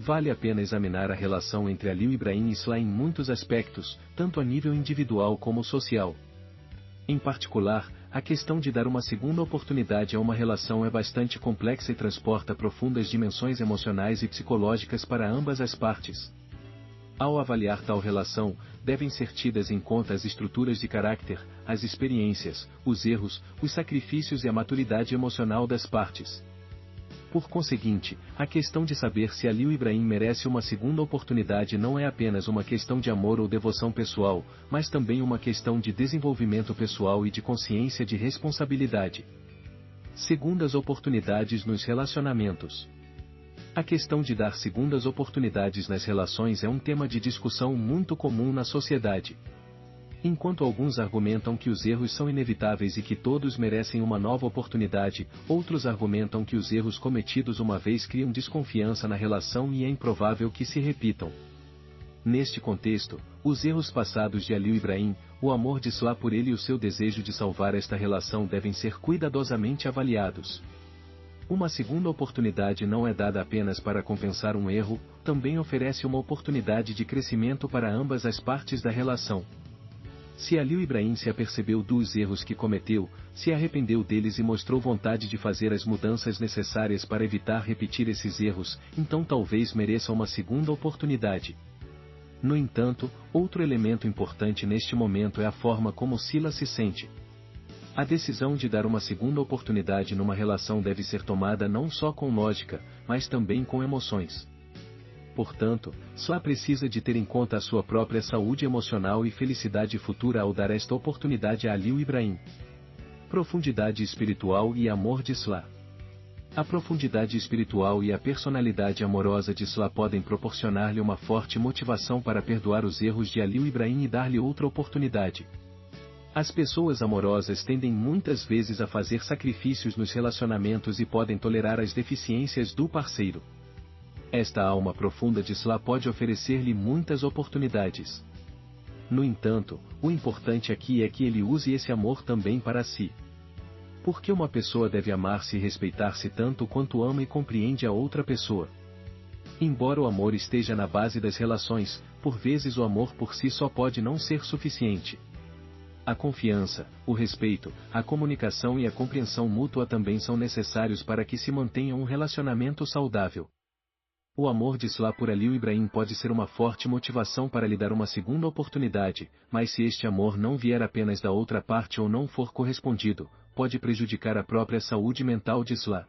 vale a pena examinar a relação entre Alil Ibrahim e Sla em muitos aspectos, tanto a nível individual como social. Em particular, a questão de dar uma segunda oportunidade a uma relação é bastante complexa e transporta profundas dimensões emocionais e psicológicas para ambas as partes. Ao avaliar tal relação, devem ser tidas em conta as estruturas de caráter, as experiências, os erros, os sacrifícios e a maturidade emocional das partes. Por conseguinte, a questão de saber se Alil Ibrahim merece uma segunda oportunidade não é apenas uma questão de amor ou devoção pessoal, mas também uma questão de desenvolvimento pessoal e de consciência de responsabilidade. Segundas oportunidades nos relacionamentos. A questão de dar segundas oportunidades nas relações é um tema de discussão muito comum na sociedade. Enquanto alguns argumentam que os erros são inevitáveis e que todos merecem uma nova oportunidade, outros argumentam que os erros cometidos uma vez criam desconfiança na relação e é improvável que se repitam. Neste contexto, os erros passados de Alil Ibrahim, o amor de Sla por ele e o seu desejo de salvar esta relação devem ser cuidadosamente avaliados. Uma segunda oportunidade não é dada apenas para compensar um erro, também oferece uma oportunidade de crescimento para ambas as partes da relação. Se Alil Ibrahim se apercebeu dos erros que cometeu, se arrependeu deles e mostrou vontade de fazer as mudanças necessárias para evitar repetir esses erros, então talvez mereça uma segunda oportunidade. No entanto, outro elemento importante neste momento é a forma como Sila se sente. A decisão de dar uma segunda oportunidade numa relação deve ser tomada não só com lógica, mas também com emoções. Portanto, Sla precisa de ter em conta a sua própria saúde emocional e felicidade futura ao dar esta oportunidade a Alil Ibrahim. Profundidade espiritual e amor de Sla. A profundidade espiritual e a personalidade amorosa de Sla podem proporcionar-lhe uma forte motivação para perdoar os erros de Alil Ibrahim e dar-lhe outra oportunidade. As pessoas amorosas tendem muitas vezes a fazer sacrifícios nos relacionamentos e podem tolerar as deficiências do parceiro. Esta alma profunda de Sla pode oferecer-lhe muitas oportunidades. No entanto, o importante aqui é que ele use esse amor também para si. Porque uma pessoa deve amar-se e respeitar-se tanto quanto ama e compreende a outra pessoa. Embora o amor esteja na base das relações, por vezes o amor por si só pode não ser suficiente. A confiança, o respeito, a comunicação e a compreensão mútua também são necessários para que se mantenha um relacionamento saudável. O amor de Sla por Alil Ibrahim pode ser uma forte motivação para lhe dar uma segunda oportunidade, mas se este amor não vier apenas da outra parte ou não for correspondido, pode prejudicar a própria saúde mental de Sla.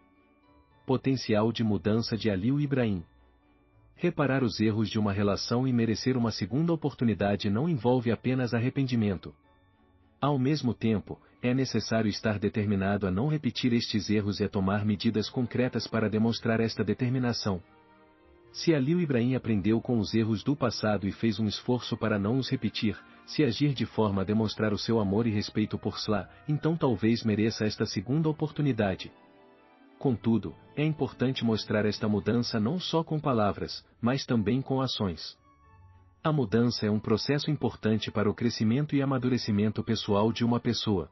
Potencial de mudança de Alil Ibrahim. Reparar os erros de uma relação e merecer uma segunda oportunidade não envolve apenas arrependimento. Ao mesmo tempo, é necessário estar determinado a não repetir estes erros e a tomar medidas concretas para demonstrar esta determinação. Se Alil Ibrahim aprendeu com os erros do passado e fez um esforço para não os repetir, se agir de forma a demonstrar o seu amor e respeito por Sla, então talvez mereça esta segunda oportunidade. Contudo, é importante mostrar esta mudança não só com palavras, mas também com ações. A mudança é um processo importante para o crescimento e amadurecimento pessoal de uma pessoa.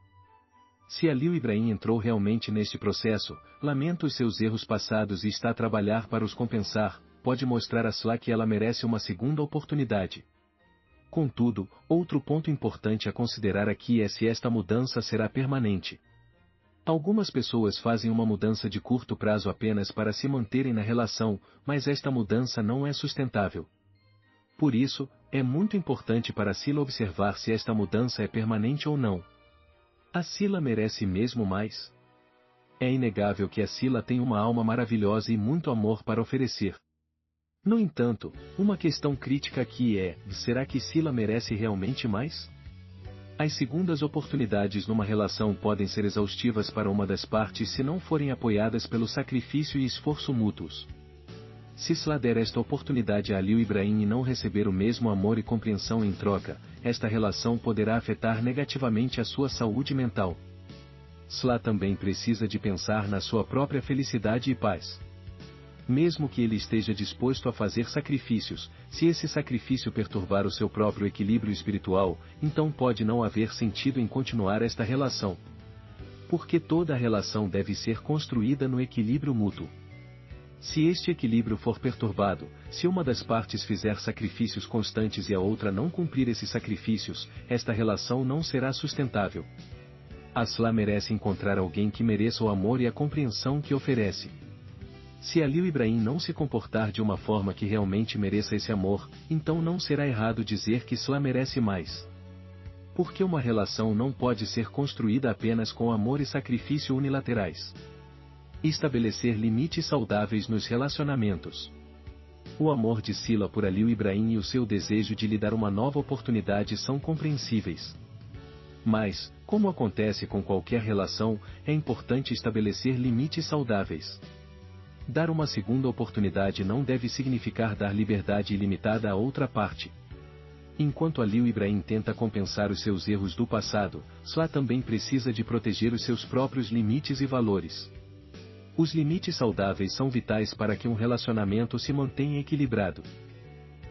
Se Alil Ibrahim entrou realmente neste processo, lamenta os seus erros passados e está a trabalhar para os compensar, pode mostrar a Sla que ela merece uma segunda oportunidade. Contudo, outro ponto importante a considerar aqui é se esta mudança será permanente. Algumas pessoas fazem uma mudança de curto prazo apenas para se manterem na relação, mas esta mudança não é sustentável. Por isso, é muito importante para Sila observar se esta mudança é permanente ou não. A Sila merece mesmo mais? É inegável que a Sila tem uma alma maravilhosa e muito amor para oferecer. No entanto, uma questão crítica aqui é: será que Sila merece realmente mais? As segundas oportunidades numa relação podem ser exaustivas para uma das partes se não forem apoiadas pelo sacrifício e esforço mútuos. Se Sla der esta oportunidade a Alil Ibrahim e não receber o mesmo amor e compreensão em troca, esta relação poderá afetar negativamente a sua saúde mental. Sla também precisa de pensar na sua própria felicidade e paz. Mesmo que ele esteja disposto a fazer sacrifícios, se esse sacrifício perturbar o seu próprio equilíbrio espiritual, então pode não haver sentido em continuar esta relação. Porque toda relação deve ser construída no equilíbrio mútuo. Se este equilíbrio for perturbado, se uma das partes fizer sacrifícios constantes e a outra não cumprir esses sacrifícios, esta relação não será sustentável. Asla merece encontrar alguém que mereça o amor e a compreensão que oferece. Se Alil Ibrahim não se comportar de uma forma que realmente mereça esse amor, então não será errado dizer que Asla merece mais. Porque uma relação não pode ser construída apenas com amor e sacrifício unilaterais. Estabelecer limites saudáveis nos relacionamentos. O amor de Sila por Alil Ibrahim e o seu desejo de lhe dar uma nova oportunidade são compreensíveis. Mas, como acontece com qualquer relação, é importante estabelecer limites saudáveis. Dar uma segunda oportunidade não deve significar dar liberdade ilimitada à outra parte. Enquanto Alil Ibrahim tenta compensar os seus erros do passado, Asla também precisa de proteger os seus próprios limites e valores. Os limites saudáveis são vitais para que um relacionamento se mantenha equilibrado.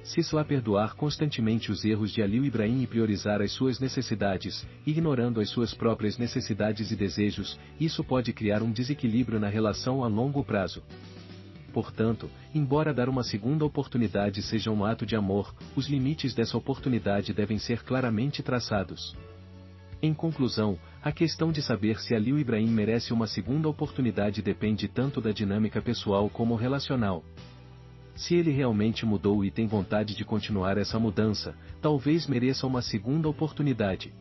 Se Asla perdoar constantemente os erros de Alil Ibrahim e priorizar as suas necessidades, ignorando as suas próprias necessidades e desejos, isso pode criar um desequilíbrio na relação a longo prazo. Portanto, embora dar uma segunda oportunidade seja um ato de amor, os limites dessa oportunidade devem ser claramente traçados. Em conclusão, a questão de saber se Alil Ibrahim merece uma segunda oportunidade depende tanto da dinâmica pessoal como relacional. Se ele realmente mudou e tem vontade de continuar essa mudança, talvez mereça uma segunda oportunidade.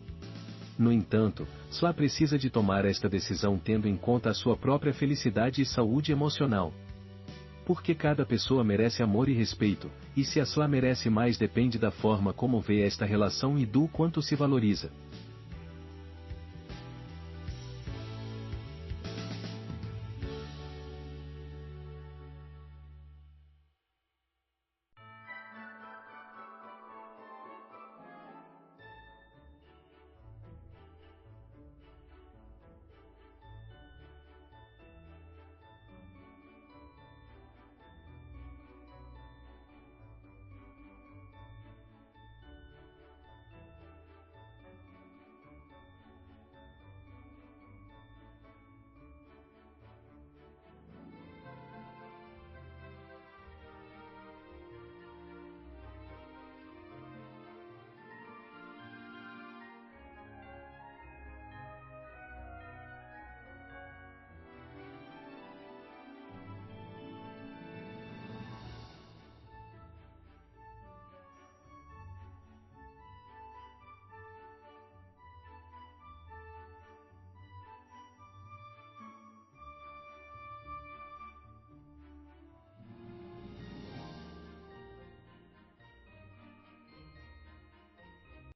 No entanto, Asla precisa de tomar esta decisão tendo em conta a sua própria felicidade e saúde emocional. Porque cada pessoa merece amor e respeito, e se Asla merece mais depende da forma como vê esta relação e do quanto se valoriza.